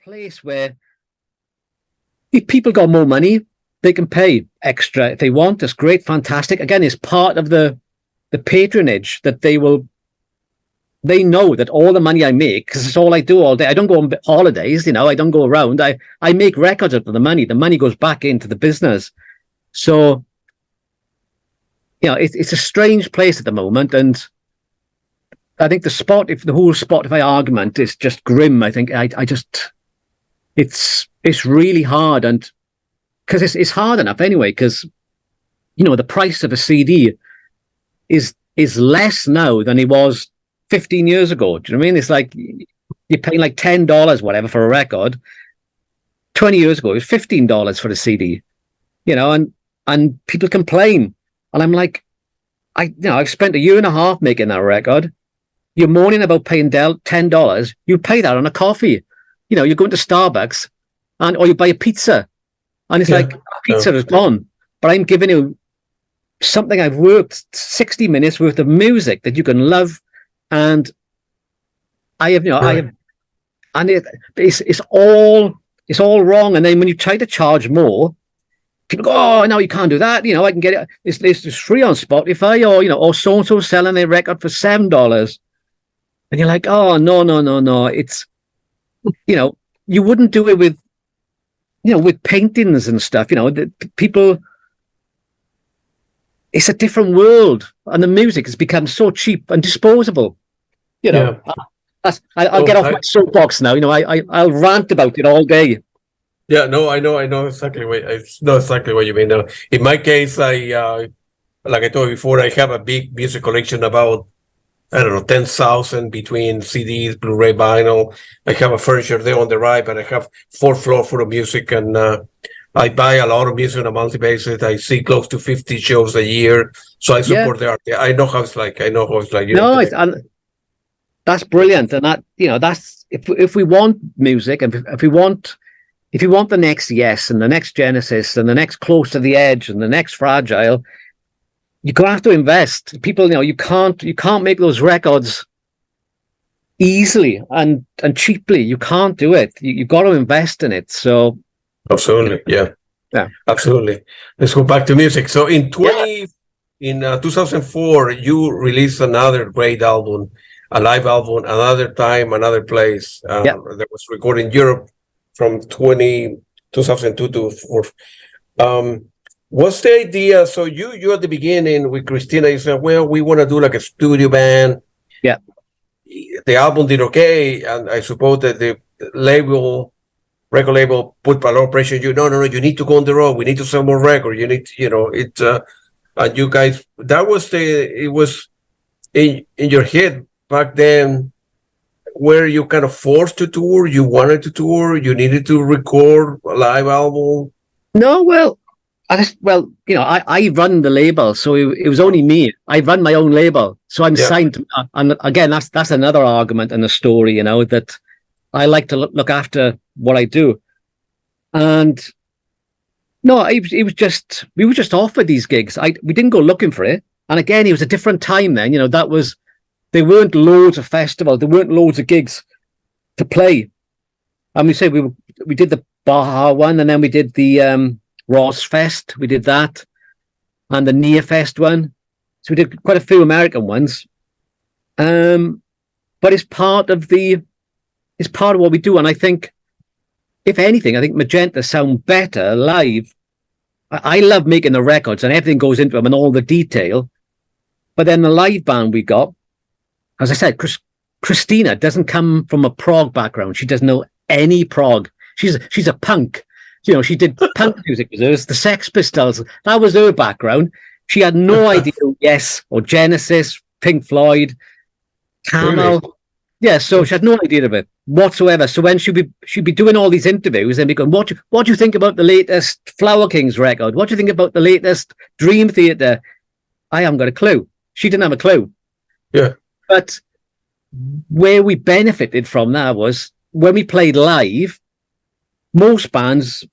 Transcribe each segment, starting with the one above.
place where if people got more money, they can pay extra if they want. That's great, fantastic. Again, it's part of the patronage that they know that all the money I make, because it's all I do all day. I don't go on holidays, I don't go around. I make records out of the money. The money goes back into the business. So, it's a strange place at the moment. And I think the whole Spotify argument is just grim. I think it's really hard. And because it's hard enough anyway, because, the price of a CD is less now than it was 15 years ago. Do you know what I mean? It's like you're paying like $10, whatever, for a record. 20 years ago, it was $15 for the CD, and people complain. And I'm like, I've spent a year and a half making that record. You're moaning about paying $10. You pay that on a coffee. You're going to Starbucks or you buy a pizza. And it's like, pizza is gone. But I'm giving you something I've worked 60 minutes worth of music that you can love. And I have, and it's all wrong. And then when you try to charge more, people go, oh, no, you can't do that. I can get it. It's free on Spotify, or so-and-so selling a record for $7. And you're like, oh, no. It's, you wouldn't do it with, with paintings and stuff, the people, it's a different world. And the music has become so cheap and disposable. I'll get off my soapbox now. I'll rant about it all day. Yeah, no, I know exactly what you mean. Now, in my case, like I told you before, I have a big music collection, about 10,000 between CDs, Blu-ray, vinyl. I have a furniture there on the right, but I have 4 floors full of music, and I buy a lot of music on a monthly basis. I see close to 50 shows a year, so I support the art. I know how it's like. No, and that's brilliant, and that's if we want music, and if you want the next Yes and the next Genesis and the next Close to the Edge and the next Fragile, you're gonna have to invest. People, you can't make those records easily and cheaply. You can't do it. You've got to invest in it. So absolutely, yeah, absolutely. Let's go back to music. So in 2004, you released another great album, a live album, Another Time, Another Place. That was recorded in Europe from 2002 to 4. What's the idea? So you at the beginning with Christina, you said, well, we want to do like a studio band. Yeah. The album did okay, and I suppose that the record label put a lot of pressure on you. No, you need to go on the road. We need to sell more records. You need to, and you guys, it was in your head back then, were you kind of forced to tour? You wanted to tour? You needed to record a live album? No, well, I run the label, so it was only me. I run my own label, so I'm signed to, and again, that's another argument in the story, that I like to look after what I do. And no, it was just, we were just offered these gigs. We didn't go looking for it. And again, it was a different time then. There weren't loads of festivals, there weren't loads of gigs to play. And we said we did the Baja one, and then we did the Ross Fest, we did that, and the Near Fest one. So we did quite a few American ones. But it's part of what we do. And I think, if anything, I think Magenta sound better live. I love making the records and everything goes into them and all the detail. But then the live band we got, as I said, Christina doesn't come from a prog background. She doesn't know any prog. She's a punk. She did punk music with us, the Sex Pistols. That was her background. She had no idea Yes or Genesis, Pink Floyd, Camel. Really? Yeah, so she had no idea of it whatsoever. So when she'd be doing all these interviews and be going, what do you think about the latest Flower Kings record? What do you think about the latest Dream Theater? I haven't got a clue. She didn't have a clue. Yeah. But where we benefited from that was when we played live, most bands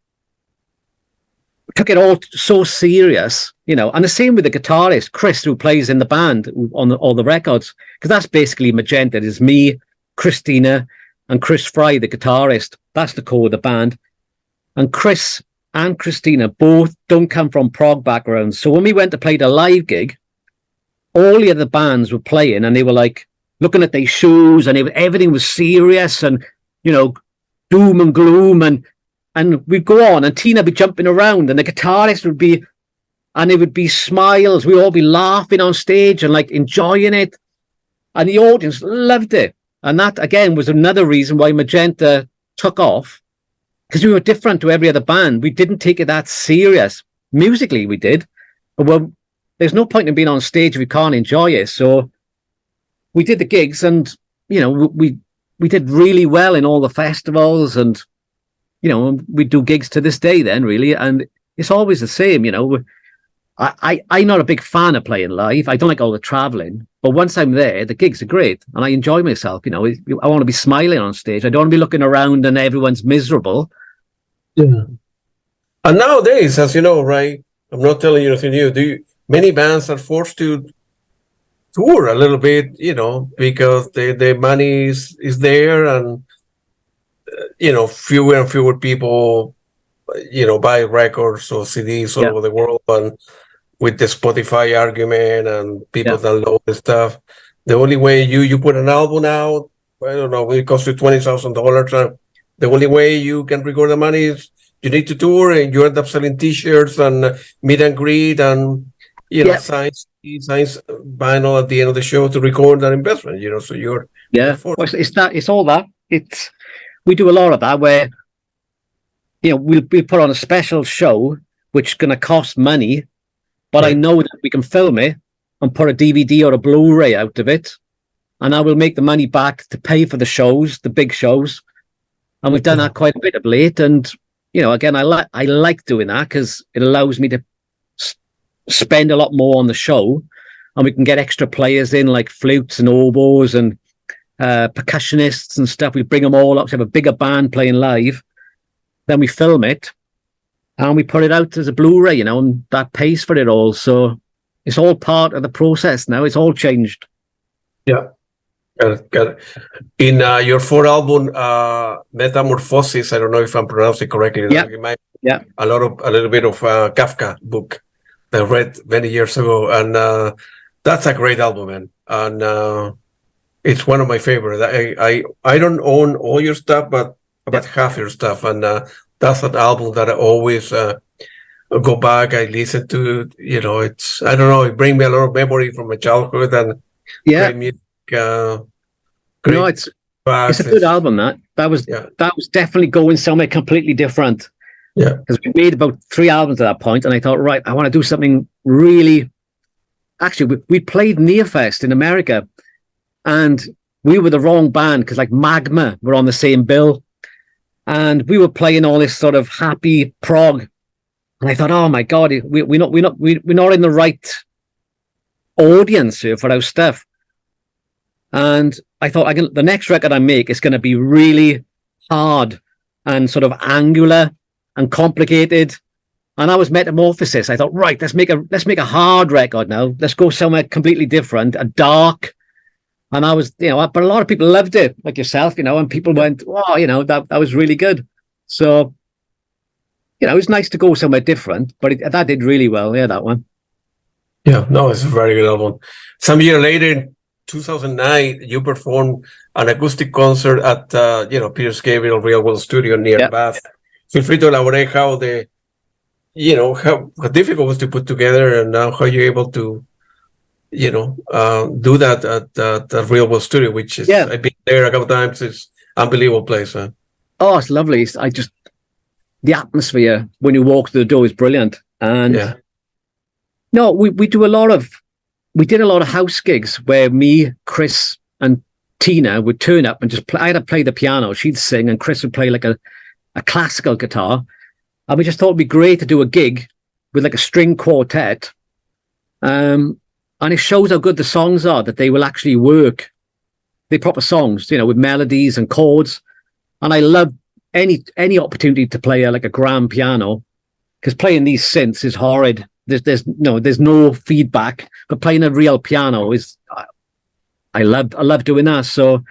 took it all so serious, and the same with the guitarist, Chris, who plays in the band on all the records, because that's basically Magenta. It is me, Christina, and Chris Fry, the guitarist. That's the core of the band. And Chris and Christina both don't come from prog backgrounds. So when we went to play the live gig, all the other bands were playing and they were like looking at their shoes and everything was serious and, you know, doom and gloom. And we'd go on and Tina would be jumping around and the guitarist would be, and it would be smiles. We'd all be laughing on stage and like enjoying it. And the audience loved it. And that, again, was another reason why Magenta took off, because we were different to every other band. We didn't take it that serious. Musically, we did. But well, there's no point in being on stage if we can't enjoy it. So we did the gigs and, you know, we did really well in all the festivals and, you know, we do gigs to this day then, really. And it's always the same, you know. I'm not a big fan of playing live. I don't like all the traveling. But once I'm there, the gigs are great. And I enjoy myself, you know. I want to be smiling on stage. I don't want to be looking around and everyone's miserable. Yeah. And nowadays, as you know, right, I'm not telling you anything new. Many bands are forced to tour a little bit, you know, because the money is there and, you know, fewer and fewer people, you know, buy records or CDs all over the world. And with the Spotify argument and people download the stuff, the only way you put an album out, I don't know, it costs you $20,000. The only way you can record the money is you need to tour and you end up selling T-shirts and meet and greet and, you know, signs vinyl at the end of the show to record that investment, you know, so you're... Well, it's all that. We do a lot of that where, you know, we'll put on a special show, which is going to cost money, but I know that we can film it and put a DVD or a Blu-ray out of it, and I will make the money back to pay for the shows, the big shows. And we've done that quite a bit of late. And, you know, again, I like doing that because it allows me to spend a lot more on the show, and we can get extra players in like flutes and oboes and percussionists and stuff. We bring them all up to have a bigger band playing live. Then we film it and we put it out as a Blu-ray, you know, and that pays for it all. So it's all part of the process now. It's all changed. Yeah. Got it. In your fourth album, Metamorphosis, I don't know if I'm pronouncing it correctly. A little bit of Kafka book that I read many years ago. And that's a great album, man. And it's one of my favorites. I don't own all your stuff, but about half your stuff. And that's an album that I always go back. I listen to, you know, I don't know, it brings me a lot of memory from my childhood and great music. No, it's a good album. That was definitely going somewhere completely different. Yeah, because we made about 3 albums at that point, and I thought, right, I want to do something really. Actually, we played Nearfest in America, and we were the wrong band because like Magma were on the same bill, and we were playing all this sort of happy prog, and I thought, oh my god, we're not in the right audience here for our stuff. And I thought, the next record I make is going to be really hard and sort of angular and complicated. And I was Metamorphosis. I thought, right, let's make a hard record now. Let's go somewhere completely different, a dark. And I was, you know, but a lot of people loved it, like yourself, you know, and people went, wow, you know, that was really good. So, you know, it was nice to go somewhere different, but that did really well. Yeah, that one. Yeah, no, it's a very good album. Some year later, 2009, you performed an acoustic concert at you know, Peter Gabriel Real World Studio near Bath. Feel free to elaborate how how difficult it was to put together and how you're able to, you know, do that at the Real World Studio, which is I've been there a couple times. It's unbelievable place, man. Oh, it's lovely. The atmosphere when you walk through the door is brilliant. And no, we did a lot of house gigs where me, Chris, and Tina would turn up and just play. I'd play the piano, she'd sing, and Chris would play like a classical guitar. And we just thought it'd be great to do a gig with like a string quartet. And it shows how good the songs are, that they will actually work. They're proper songs, you know, with melodies and chords. And I love any opportunity to play like a grand piano, because playing these synths is horrid. There's no feedback, but playing a real piano is, I love doing that. So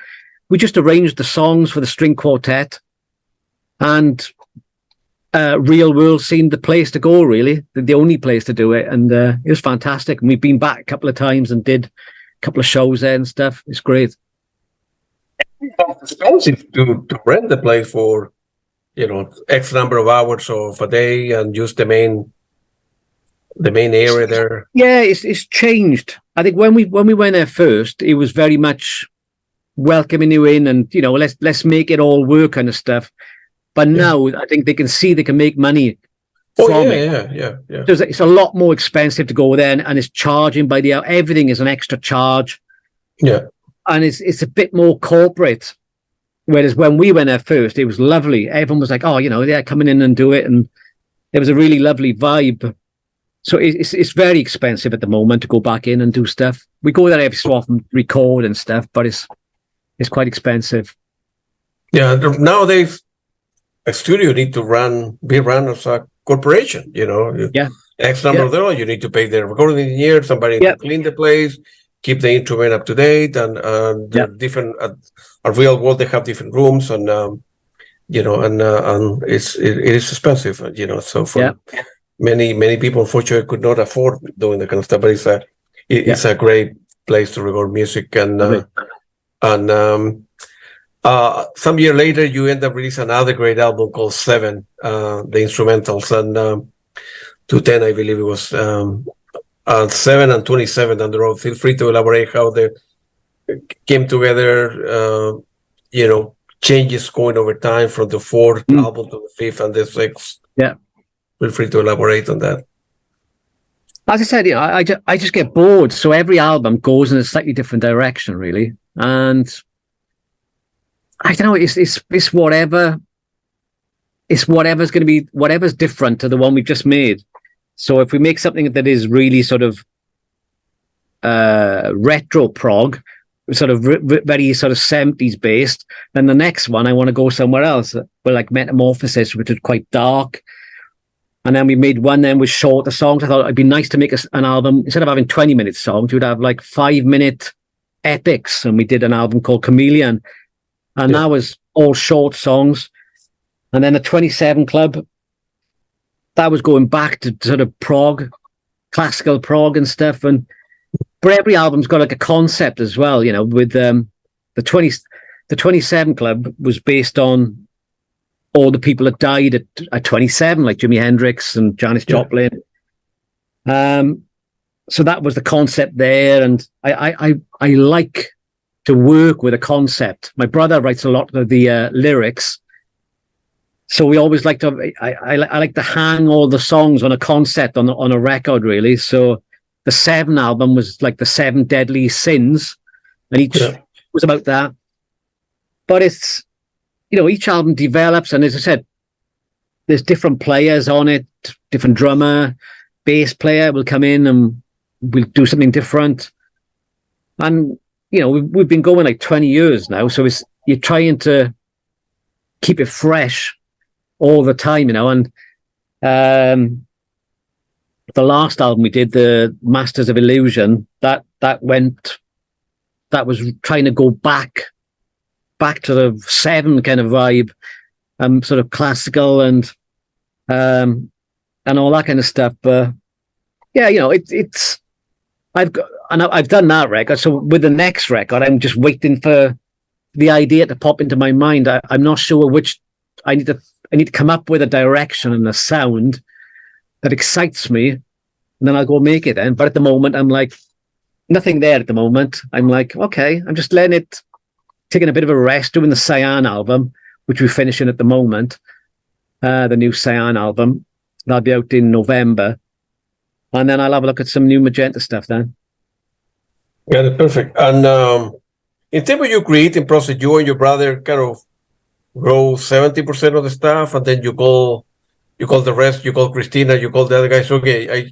we just arranged the songs for the string quartet, and Real World seemed the place to go, really, the only place to do it. And it was fantastic. And we've been back a couple of times and did a couple of shows there and stuff. It's great. It's expensive to rent the place for, X number of hours of a day and use the main area there. Yeah, it's changed. I think when we went there first, it was very much welcoming you in and let's make it all work kind of stuff. But now I think they can see they can make money from it. Yeah. So it's a lot more expensive to go there, and it's charging by the hour. Everything is an extra charge. Yeah, and it's a bit more corporate. Whereas when we went there first, it was lovely. Everyone was like, "Oh, coming in and do it," and it was a really lovely vibe. So it's very expensive at the moment to go back in and do stuff. We go there every so often, record and stuff, but it's quite expensive. Yeah, nowadays a studio need to be run as a corporation. X number of dollars. You need to pay the recording engineer, somebody to clean the place, keep the instrument up to date, and different. A real world, they have different rooms, and and it is expensive. So for many people, unfortunately, could not afford doing that kind of stuff. But it's a great place to record music, and some year later, you end up releasing another great album called Seven, the instrumentals, and 210, I believe it was, 7 and 27 down the road. Feel free to elaborate how they came together, changes going over time from the fourth album to the fifth and the sixth. Yeah. Feel free to elaborate on that. As I said, I just get bored. So every album goes in a slightly different direction, really. And I don't know, it's whatever. It's whatever's going to be, whatever's different to the one we've just made. So if we make something that is really sort of retro prog, sort of very sort of 70s based, then the next one I want to go somewhere else. But like Metamorphosis, which is quite dark. And then we made one then with shorter songs. I thought it'd be nice to make an album, instead of having 20-minute songs, you'd have like 5-minute epics. And we did an album called Chameleon. And that was all short songs. And then the 27 Club, that was going back to sort of prog, classical prog and stuff. But every album's got like a concept as well, with the 27 Club was based on all the people that died at 27, like Jimi Hendrix and Janis Joplin. So that was the concept there. And I like to work with a concept. My brother writes a lot of the lyrics. So we always like to, I like to hang all the songs on a concept on a record, really. So the 7 album was like the 7 deadly sins, and each was about that. But it's, each album develops, and as I said, there's different players on it, different drummer, bass player will come in and we'll do something different. And, we've been going like 20 years now, so you're trying to keep it fresh all the time, and the last album we did, the Masters of Illusion, that was trying to go back to the 7 kind of vibe, sort of classical and all that kind of stuff. But I've done that record. So with the next record, I'm just waiting for the idea to pop into my mind. I'm not sure which. I need to come up with a direction and a sound that excites me, and then I'll go make it then. But at the moment, I'm like, nothing there at the moment. I'm like, okay, I'm just letting it, taking a bit of a rest, doing the Cyan album, which we're finishing at the moment, the new Cyan album. That'll be out in November. And then I'll have a look at some new Magenta stuff then. Yeah, that's perfect. And in terms of your creating process, you and your brother kind of grow 70% of the stuff, and then you call the rest, you call Christina, you call the other guys. Okay,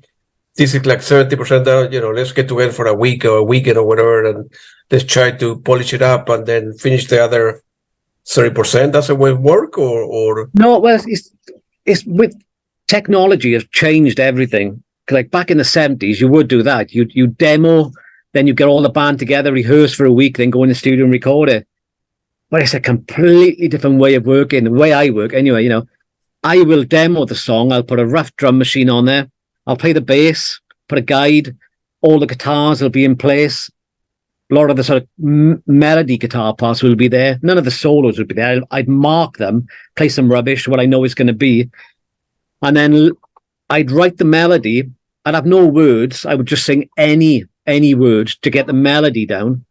this is like 70% down, let's get together for a week or a weekend or whatever, and let's try to polish it up and then finish the other 30%. Does it work or? No, well, it's with technology has changed everything. Like back in the 70s, you would do that. You demo, then you get all the band together, rehearse for a week, then go in the studio and record it. but it's a completely different way of working. The way I work, anyway, you know, I will demo the song. I'll put a rough drum machine on there. I'll play the bass, put a guide. All the guitars will be in place. A lot of the sort of melody guitar parts will be there. None of the solos would be there. I'd mark them, play some rubbish, what I know is going to be. And then I'd write the melody. I'd have no words. I would just sing any words to get the melody down.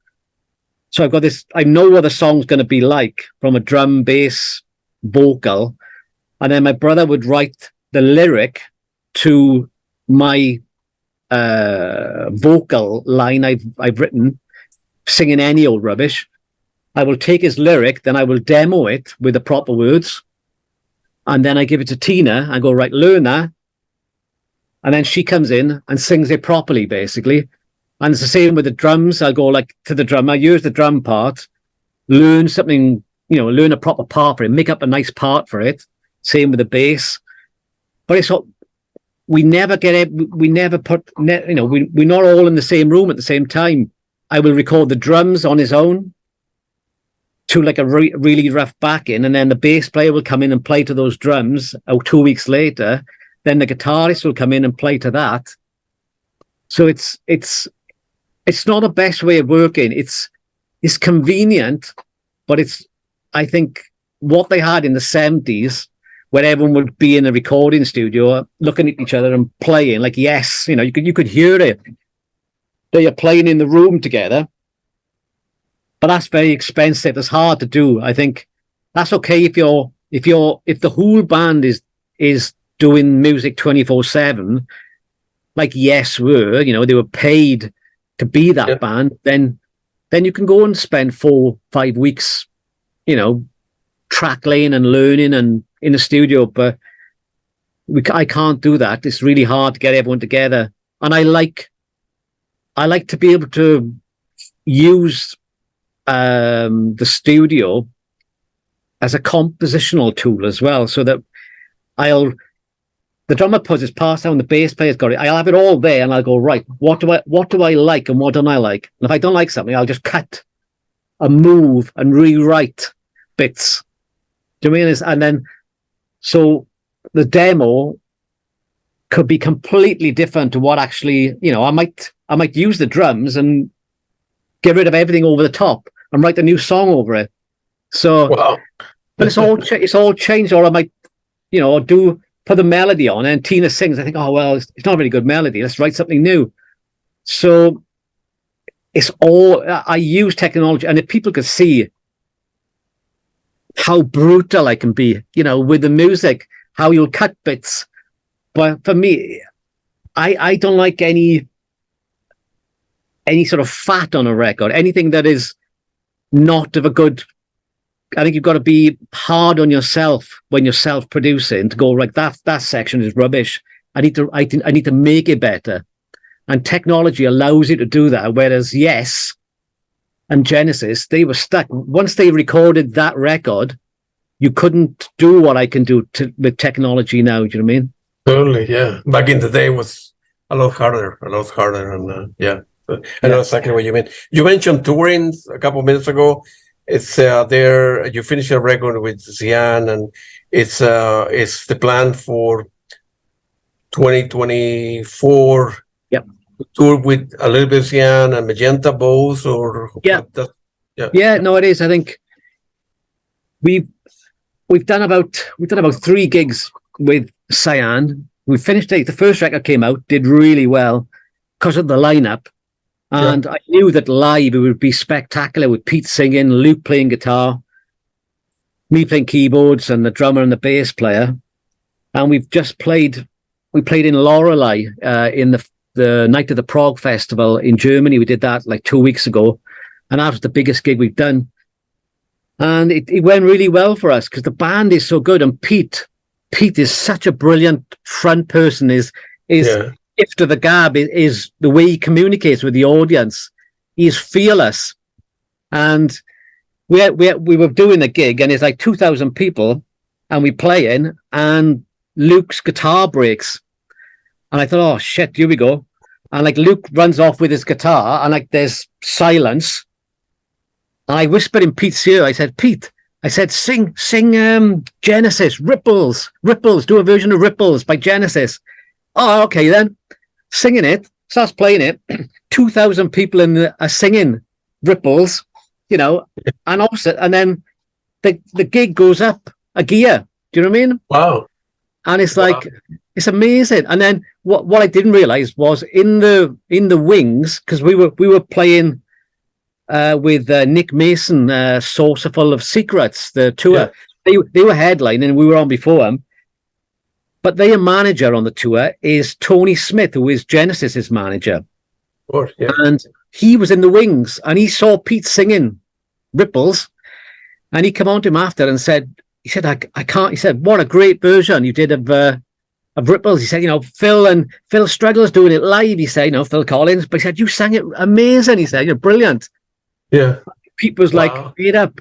So I've got this, I know what the song's going to be like from a drum, bass, vocal. And then my brother would write the lyric to my vocal line I've written, singing any old rubbish. I will take his lyric, then I will demo it with the proper words. And then I give it to Tina and go, right, learn that. And then she comes in and sings it properly, basically. And it's the same with the drums. I'll go like to the drum. I use the drum part, learn something, you know, learn a proper part for it, make up a nice part for it. Same with the bass. But it's all, we never get it. We never put, you know, we're not all in the same room at the same time. I will record the drums on his own to like a really rough backing. And then the bass player will come in and play to those drums. 2 weeks later, then the guitarist will come in and play to that. So it's not the best way of working. It's convenient, but it's, I think, what they had in the 70s, where everyone would be in a recording studio looking at each other and playing like, yes, you know, you could hear it. They are playing in the room together, but that's very expensive. It's hard to do. I think that's okay if the whole band is doing music 24/7, like Yes were, you know, they were paid to be that band, then you can go and spend 4-5 weeks, you know, track laying and learning and in the studio. But I can't do that. It's really hard to get everyone together. And I like to be able to use the studio as a compositional tool as well, so that the drummer puts his parts down, the bass player's got it. I'll have it all there, and I'll go, right, what do I like and what don't I like? And if I don't like something, I'll just cut and move and rewrite bits. Do you mean? And then, so the demo could be completely different to what actually, you know, I might use the drums and get rid of everything over the top and write a new song over it. So, wow. But it's all changed. Or I might, you know, put the melody on and Tina sings. I think, oh, well, it's not a very good melody. Let's write something new. So it's all, I use technology, and if people could see how brutal I can be, you know, with the music, how you'll cut bits. But for me, I don't like any sort of fat on a record, anything that is not of a good. I think you've got to be hard on yourself when you're self-producing to go, right, that section is rubbish. I need to make it better. And technology allows you to do that. Whereas Yes and Genesis, they were stuck. Once they recorded that record, you couldn't do what I can do with technology now. Do you know what I mean? Totally, yeah. Back in the day, it was a lot harder. And yeah, I know exactly what you mean. You mentioned touring a couple of minutes ago. It's there. You finished a record with Cyan, and it's the plan for 2024. Yep. Tour with a little bit of Cyan and Magenta both, or yeah. No, it is. I think we've done about 3 gigs with Cyan. We finished it. The first record came out, did really well because of the lineup. And I knew that live it would be spectacular with Pete singing, Luke playing guitar, me playing keyboards, and the drummer and the bass player. And we played in Lorelei in the night of the Prog Festival in Germany. We did that like 2 weeks ago. And that was the biggest gig we've done. And it went really well for us because the band is so good. And Pete is such a brilliant front person, gift of the gab is the way he communicates with the audience. He's fearless. And we were doing a gig, and it's like 2,000 people, and we playing, and Luke's guitar breaks. And I thought, oh shit, here we go. And like Luke runs off with his guitar, and like there's silence. I whispered in Pete's ear. I said, Pete, I said, sing Genesis, Ripples, do a version of Ripples by Genesis. Oh, okay then. Singing it, starts playing it. 2,000 people are singing Ripples, and also, and then the gig goes up a gear. Do you know what I mean? Wow. And it's like, it's amazing. And then what I didn't realize was in the wings, because we were playing with Nick Mason, Saucerful of Secrets, the tour. Yeah. They were headlining, and we were on before them. But their manager on the tour is Tony Smith, who is Genesis's manager. Of course, yeah. And he was in the wings, and he saw Pete singing Ripples, and he came on to him after and said, I can't. He said, what a great version you did of Ripples. He said, Phil Struggles doing it live. He said, Phil Collins, but he said, you sang it amazing. He said, you're brilliant. Yeah. Pete was like, beat up.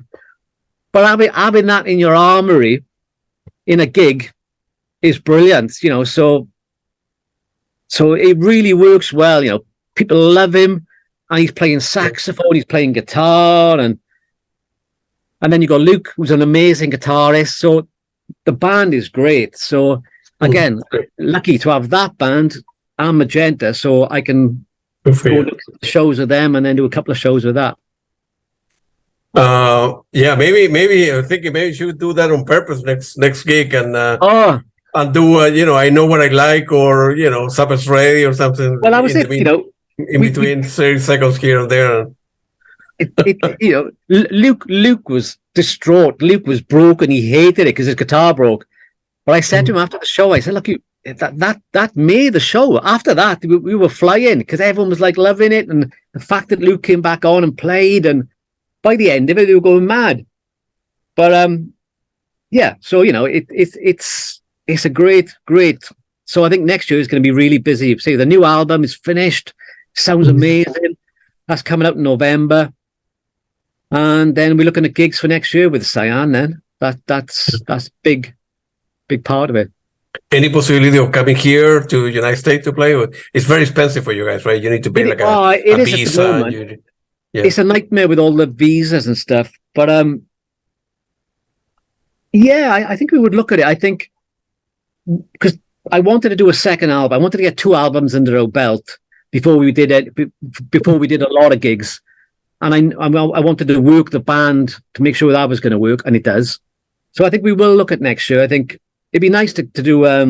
But having that in your armory in a gig is brilliant, so it really works well. People love him, and he's playing saxophone, he's playing guitar, and then you got Luke, who's an amazing guitarist. So the band is great. So again, lucky to have that band and Magenta, so I can go to shows with them and then do a couple of shows with that. Maybe I think maybe you should do that on purpose next gig and do I Know What I Like, or Sabbath Ray or something. Well, that was it. In between 30 seconds here and there. Luke was distraught. Luke was broken. He hated it because his guitar broke. But I said to him after the show, I said, look, that made the show. After that, we were flying because everyone was like loving it, and the fact that Luke came back on and played, and by the end of it, they were going mad. But so it's a great. So I think next year is going to be really busy. See, the new album is finished. Sounds amazing. That's coming out in November. And then we're looking at gigs for next year with Cyan. Then that's big part of it. Any possibility of coming here to United States to play? It's very expensive for you guys, right? You need to pay a visa. It's a nightmare with all the visas and stuff. But I think we would look at it. I think because I wanted to do a second album. I wanted to get 2 albums under our belt before we did it. Before we did a lot of gigs. And I wanted to work the band to make sure that was going to work, and it does. So I think we will look at next year. I think it'd be nice to do, I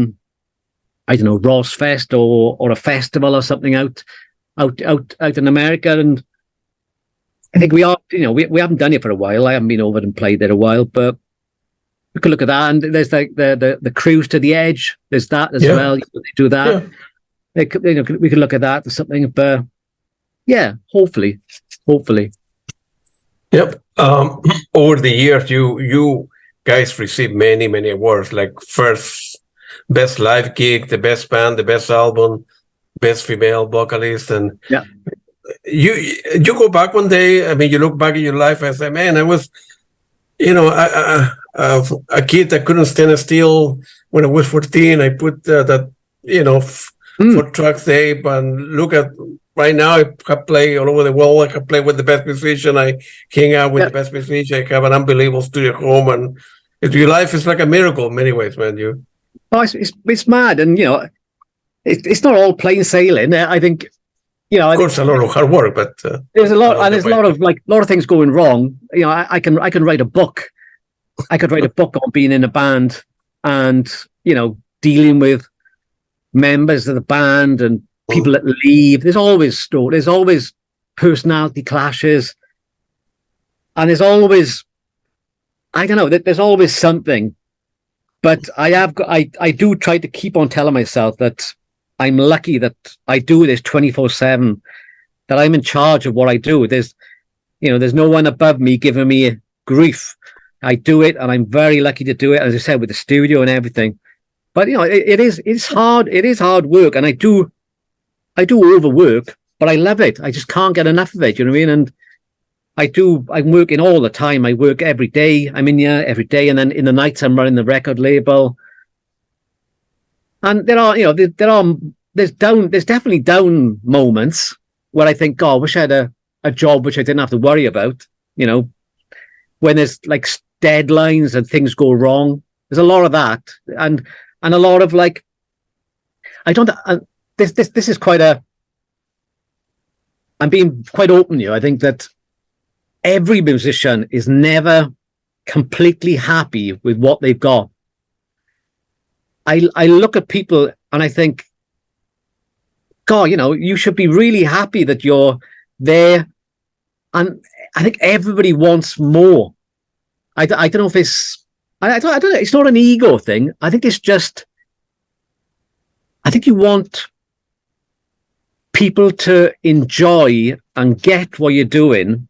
don't know, Ross Fest or a festival or something out in America. And I think we are, we haven't done it for a while. I haven't been over and played there a while, but we could look at that. And there's like the Cruise to the Edge. There's that as well. They do that. We could look at that or something. But hopefully. Yep. Over the years, you guys received many awards, like first best live gig, the best band, the best album, best female vocalist, and you go back one day. I mean, you look back at your life and say, "Man, I was, a kid that couldn't stand still when I was 14. I put that, 4-track tape, and look at." Right now, I can play all over the world. I can play with the best musician. I hang out with the best musician. I have an unbelievable studio at home, and your life is like a miracle in many ways, man. It's mad, and it's not all plain sailing. I think, of course, a lot of hard work, but there's a lot, and there's a lot of things going wrong. I can write a book. I could write a book on being in a band, and dealing with members of the band and people that leave. There's always there's always personality clashes, and there's always, I don't know, there's always something. But I do try to keep on telling myself that I'm lucky that I do this 24/7, that I'm in charge of what I do. There's no one above me giving me grief. I do it, and I'm very lucky to do it, as I said, with the studio and everything. But it's hard. It is hard work, and I do overwork, but I love it. I just can't get enough of it. You know what I mean? And I'm working all the time. I work every day. I'm in here every day. And then in the nights, I'm running the record label. And there's definitely down moments where I think, God, I wish I had a job which I didn't have to worry about. when there's like deadlines and things go wrong. There's a lot of that, and a lot of like, I don't. This is quite a. I'm being quite open here. I think that every musician is never completely happy with what they've got. I look at people and I think, God, you should be really happy that you're there. And I think everybody wants more. I don't know if it's, I don't know. It's not an ego thing. I think it's just, I think you want people to enjoy and get what you're doing.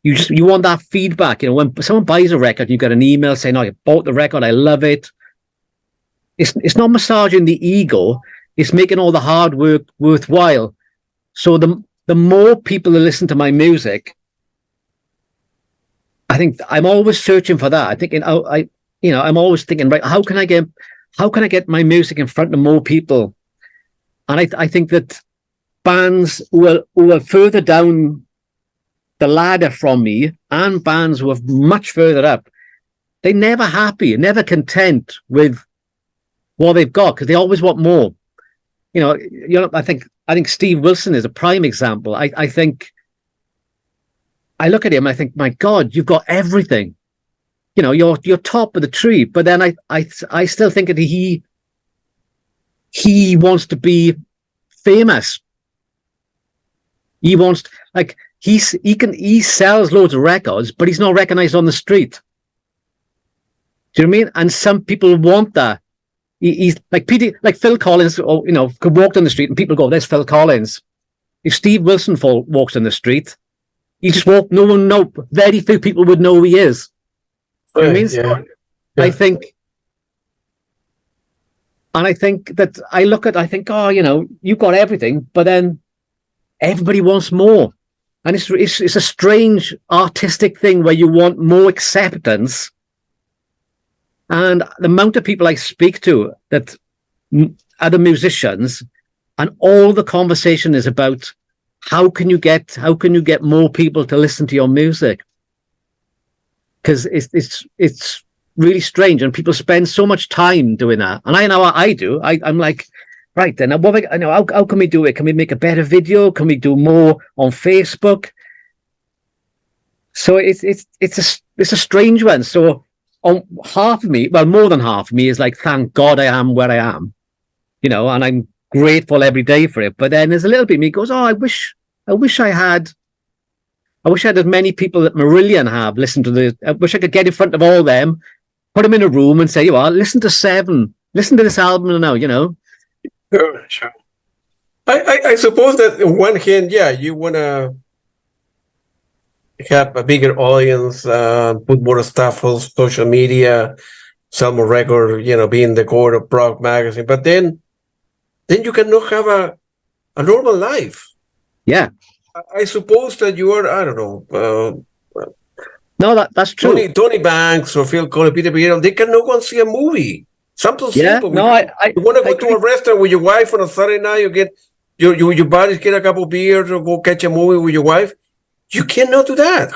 You want that feedback. When someone buys a record, you get an email saying, "Oh, I bought the record. I love it." It's not massaging the ego. It's making all the hard work worthwhile. So the more people that listen to my music, I think I'm always searching for that. I think I'm always thinking, right, how can I get my music in front of more people? And I think that bands who are further down the ladder from me and bands who are much further up, they're never happy, never content with what they've got, because they always want more. I think Steve Wilson is a prime example. I think I look at him, I think, my God, you've got everything. You're top of the tree. But then I still think that he wants to be famous. He wants, like, he sells loads of records, but he's not recognized on the street. Do you know what I mean? And some people want that. He's like Phil Collins, could walk down the street and people go, "There's Phil Collins." If Steve Wilson walks down the street, he just walk. Very few people would know who he is. You know what I mean? So I think, and I think that I think, oh, you've got everything, but then everybody wants more, and it's a strange artistic thing where you want more acceptance. And the amount of people I speak to that other musicians, and all the conversation is about how can you get more people to listen to your music? Because it's really strange, and people spend so much time doing that. And I know what I do. I'm like, right then, how can we do it? Can we make a better video? Can we do more on Facebook? So it's a strange one. So on half of me, well, more than half of me is like, thank God I am where I am, and I'm grateful every day for it. But then there's a little bit of me goes, oh, I wish I had as many people that Marillion have listened to I wish I could get in front of all them, put them in a room and say, listen to Seven, listen to this album now, Sure. I suppose that on one hand, you want to have a bigger audience, put more stuff on social media, sell more record, be in the core of prog magazine. But then you cannot have a normal life. Yeah. I suppose that you are, I don't know. No, that's true. Tony Banks or Phil Collins, Peter Gabriel, they cannot go and see a movie. Something simple. No, you want to go to a restaurant with your wife on a Saturday night, you get your buddies, get a couple of beers or go catch a movie with your wife. You cannot do that.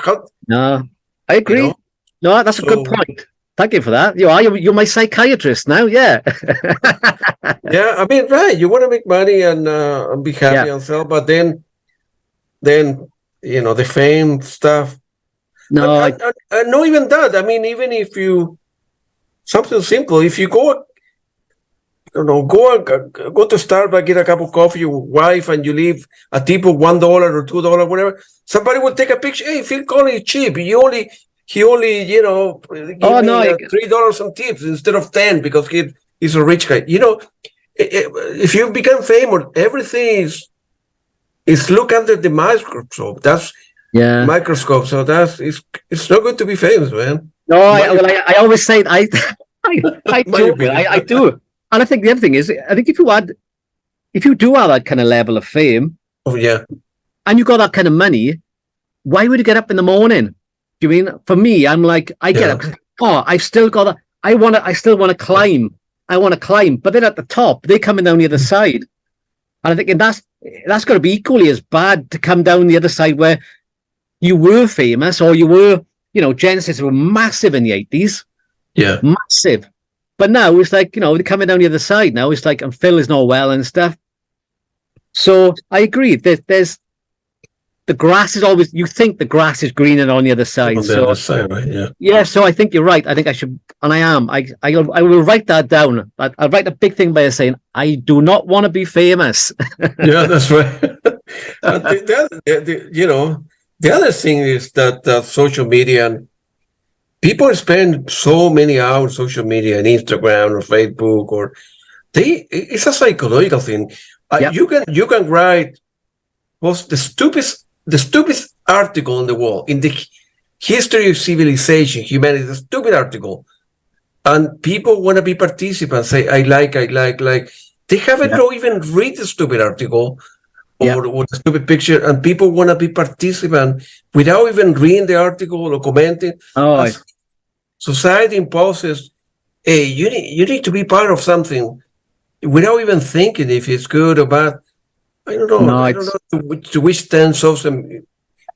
No, I agree. No, that's a good point. Thank you for that. You're my psychiatrist now. Yeah. Yeah, I mean, right. You want to make money and be happy and sell, but then the fame stuff. No, I not even that. I mean, even if you something simple, if you go to Starbucks, get a cup of coffee, your wife, and you leave a tip of $1 or $2, whatever. Somebody will take a picture. Hey, Phil Collins is cheap. He only give me $3 some tips instead of 10 because he's a rich guy. If you become famous, everything is look under the microscope. That's microscope. So it's not good to be famous, man. No, I always say I do. And I think the other thing is, I think if you do have that kind of level of fame, and you got that kind of money, why would you get up in the morning? Do you mean, for me, I'm like, I get up, I've still got I still want to climb. I want to climb, but then at the top, they're coming down the other side. And I think that's got to be equally as bad to come down the other side where you were famous, or you were, Genesis were massive in the 80s. Yeah. Massive. But now it's like, they're coming down the other side now. It's like, and Phil is not well and stuff. So I agree. There's the grass is always, you think the grass is greener on the other side. On the other side, right? Yeah. Yeah, so I think you're right. I think I should, and I am. I will write that down. I'll write a big thing by saying, I do not want to be famous. Yeah, that's right. The other thing is that social media, and people spend so many hours on social media and Instagram or Facebook, or it's a psychological thing. Yep. You can write the stupidest article in the world, in the history of civilization, humanity, the stupid article, and people want to be participants. Say I like. They haven't even read the stupid article or the stupid picture, and people want to be participant without even reading the article or commenting. Society imposes, hey, you need to be part of something without even thinking if it's good or bad. I don't know. I don't know to which extent social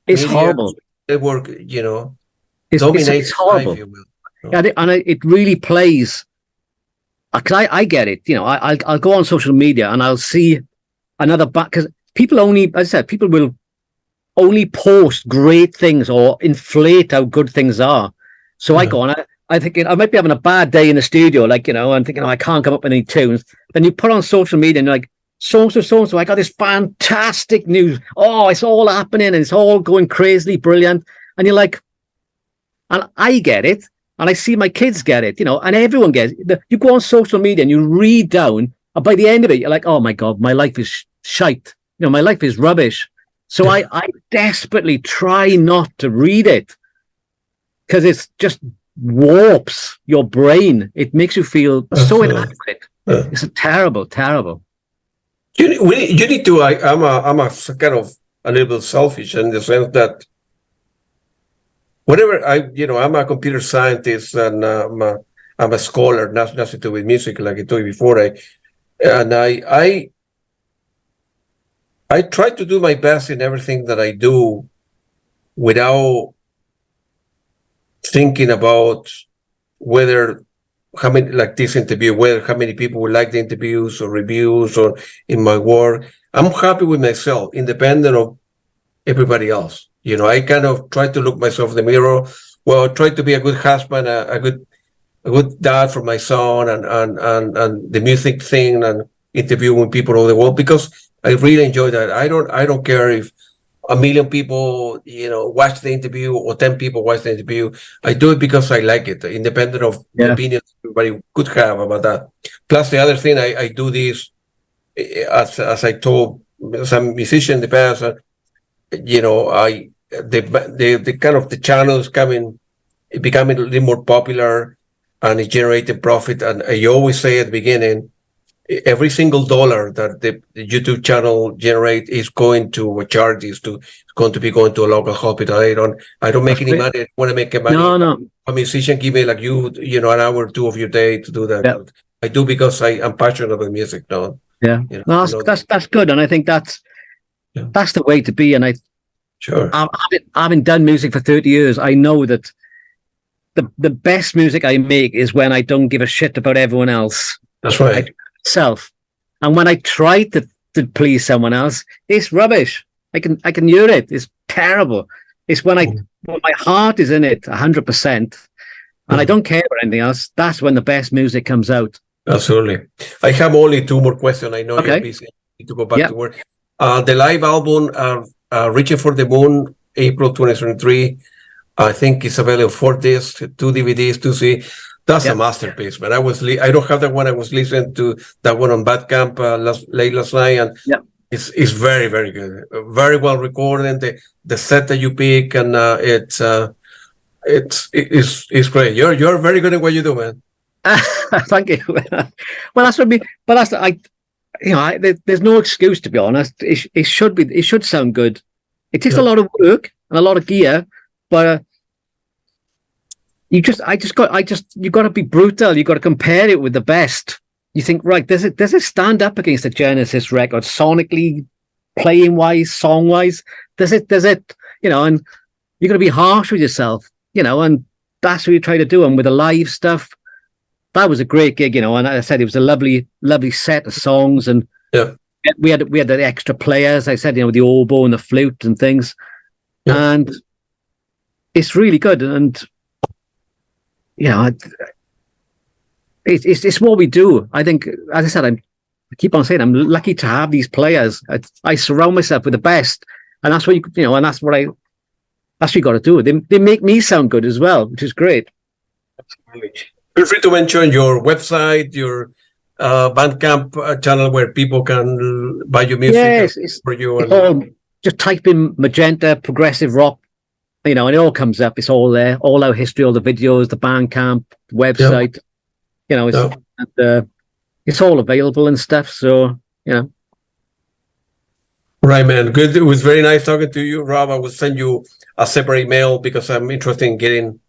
it's horrible. Network, dominates. It's horrible. Life, Yeah, and it really plays. Because I get it. I'll go on social media and I'll see another because people only, as I said, people will only post great things or inflate how good things are. So I go on. I think I might be having a bad day in the studio, I'm thinking, I can't come up with any tunes. Then you put on social media and you're like, so I got this fantastic news. Oh, it's all happening and it's all going crazily brilliant. And you're like, and I get it, and I see my kids get it, and everyone gets it. You go on social media and you read down, and by the end of it, you're like, oh my God, my life is shite. My life is rubbish. So I desperately try not to read it because it's just warps your brain. It makes you feel so inadequate. It's terrible. You need to. I'm a kind of a little bit selfish in the sense that whenever I'm a computer scientist and I'm a scholar, nothing to do with music, like I told you before. I try to do my best in everything that I do without thinking about how many, like this interview, how many people would like the interviews or reviews or in my work. I'm happy with myself, independent of everybody else. I kind of try to look myself in the mirror. Well, try to be a good husband, a good dad for my son, and the music thing, and interviewing people all over the world, because I really enjoy that. I don't care if 1 million people, watch the interview or 10 people watch the interview. I do it because I like it, independent of the opinions everybody could have about that. Plus, the other thing, I do this, as I told some musicians in the past, the kind of the channels becoming a little more popular, and it generated profit. And I always say at the beginning, every single dollar that the YouTube channel generate is going to charges, going to be going to a local hospital. I don't make any money. I want to make money. No. A musician give me like an hour or two of your day to do that. Yeah. I do because I'm passionate about music. No. Yeah. That's good, and I think that's the way to be. And having done music for 30 years, I know that the best music I make is when I don't give a shit about everyone else. That's right. Self, and when I try to please someone else, it's rubbish. I can hear it. It's terrible. It's when my heart is in it 100%, and I don't care about anything else. That's when the best music comes out. Absolutely. I have only 2 more questions. I know you're busy. You need to go back to work. The live album, Reaching for the Moon, April 2023. I think it's available 4 discs, 2 DVDs, 2 CDs. That's a masterpiece, man. I don't have that one. I was listening to that one on Bandcamp late last night, and it's very, very good. Very well recorded. The set that you pick, and it's great. You're very good at what you do, man. Thank you. Well, that's what there's no excuse, to be honest. It should sound good. It takes a lot of work and a lot of gear, but. You got to be brutal. You got to compare it with the best. You think, right, does it stand up against a Genesis record sonically, playing wise, song wise? Does it, and you got to be harsh with yourself, you know, and that's what you try to do. And with the live stuff, that was a great gig, you know. And as I said, it was a lovely, lovely set of songs, and we had the extra players. I said, you know, the oboe and the flute and things, and it's really good. And you know, it's what we do. I think, as I said, I keep on saying I'm lucky to have these players. I surround myself with the best, and that's what you know, and that's what you got to do. They make me sound good as well, which is great. Absolutely. Feel free to mention your website, your Bandcamp channel where people can buy your music. Yes, for you. It's all, just type in Magenta progressive rock, you know, and it all comes up. It's all there, all our history, all the videos, the Bandcamp website. You know, it's all available and stuff. So, you know. Right, man. Good. It was very nice talking to you, Rob. I will send you a separate email because I'm interested in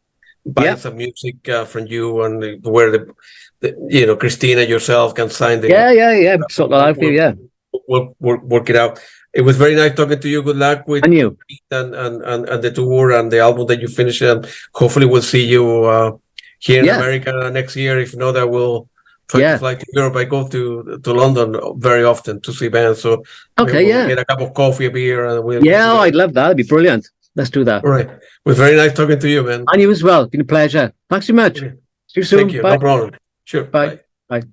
buying some music from you, and where the you know, Christina, yourself can sign the sort of life, we'll work it out. It was very nice talking to you. Good luck with you and the tour and the album that you finish, and hopefully we'll see you here in America next year. If not, I will try to fly to Europe. I go to London very often to see bands, so we'll get a cup of coffee, a beer, and I'd love that. It'd be brilliant. Let's do that. All right. It was very nice talking to you, man. And you as well. It's been a pleasure. Thanks so much. See you soon. Thank you. Bye. No problem. Sure. Bye. Bye.